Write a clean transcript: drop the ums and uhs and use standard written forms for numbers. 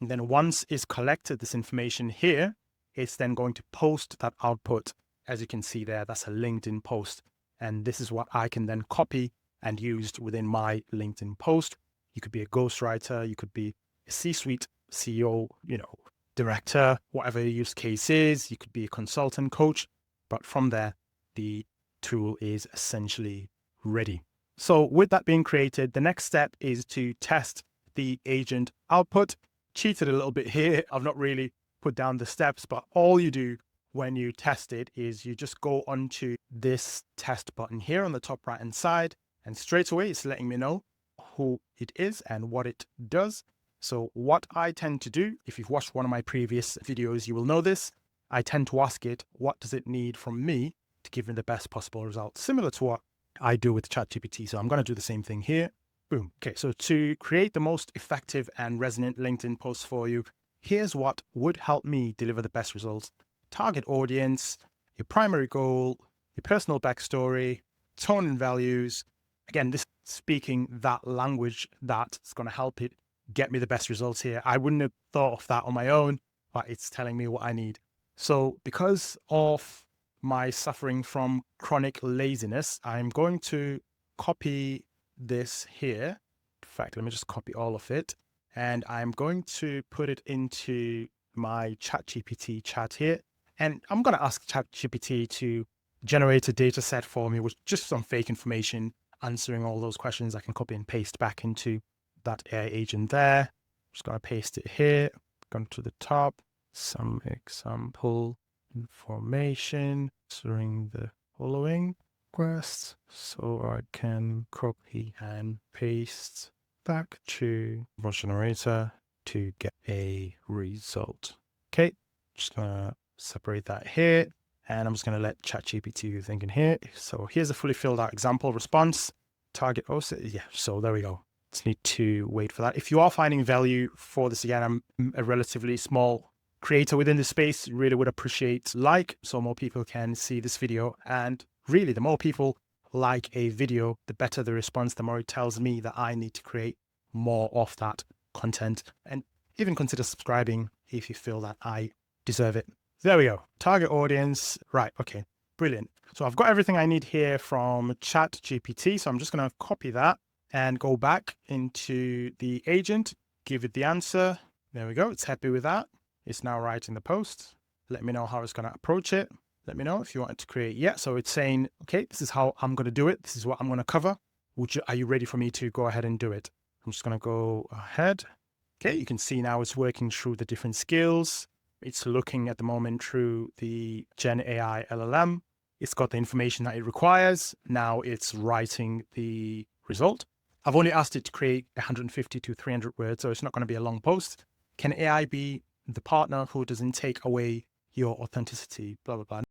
And then once it's collected this information here, it's then going to post that output. As you can see there, that's a LinkedIn post. And this is what I can then copy and use within my LinkedIn post. You could be a ghostwriter, you could be a C-suite CEO, director, whatever your use case is. You could be a consultant coach, but from there, the tool is essentially ready. So with that being created, the next step is to test the agent output. Cheated a little bit here. I've not really put down the steps, but all you do when you test it is you just go onto this test button here on the top right hand side, and straight away it's letting me know who it is and what it does. So what I tend to do, if you've watched one of my previous videos, you will know this. I tend to ask it, what does it need from me to give me the best possible result? Similar to what I do with ChatGPT. So I'm going to do the same thing here. Boom. Okay, so to create the most effective and resonant LinkedIn posts for you, here's what would help me deliver the best results. Target audience, your primary goal, your personal backstory, tone and values. Again, this speaking that language that's going to help it get me the best results here. I wouldn't have thought of that on my own, but it's telling me what I need. So because of my suffering from chronic laziness, I'm going to copy this here. In fact, let me just copy all of it. And I'm going to put it into my ChatGPT chat here. And I'm going to ask ChatGPT to generate a data set for me with just some fake information, answering all those questions. I can copy and paste back into that AI agent there. Just going to paste it here, going to the top, some example information, answering the following requests. So I can copy and paste back to voice generator to get a result. Okay, just gonna separate that here, and I'm just gonna let ChatGPT do thinking here. So here's a fully filled out example response. Target also, yeah. So there we go. Just need to wait for that. If you are finding value for this, again, I'm a relatively small creator within the space. Really would appreciate so more people can see this video. And really, the more people like a video, the better the response, the more it tells me that I need to create more of that content. And even consider subscribing if you feel that I deserve it. There we go. Target audience. Right. Okay. Brilliant. So I've got everything I need here from ChatGPT. So I'm just going to copy that and go back into the agent, give it the answer. There we go. It's happy with that. It's now writing the post. Let me know how it's going to approach it. Let me know if you want it to create. Yeah. So it's saying, okay, this is how I'm going to do it. This is what I'm going to cover. Are you ready for me to go ahead and do it? I'm just going to go ahead. Okay. You can see now it's working through the different skills. It's looking at the moment through the Gen AI LLM. It's got the information that it requires. Now it's writing the result. I've only asked it to create 150 to 300 words, so it's not going to be a long post. Can AI be the partner who doesn't take away your authenticity? Blah, blah, blah.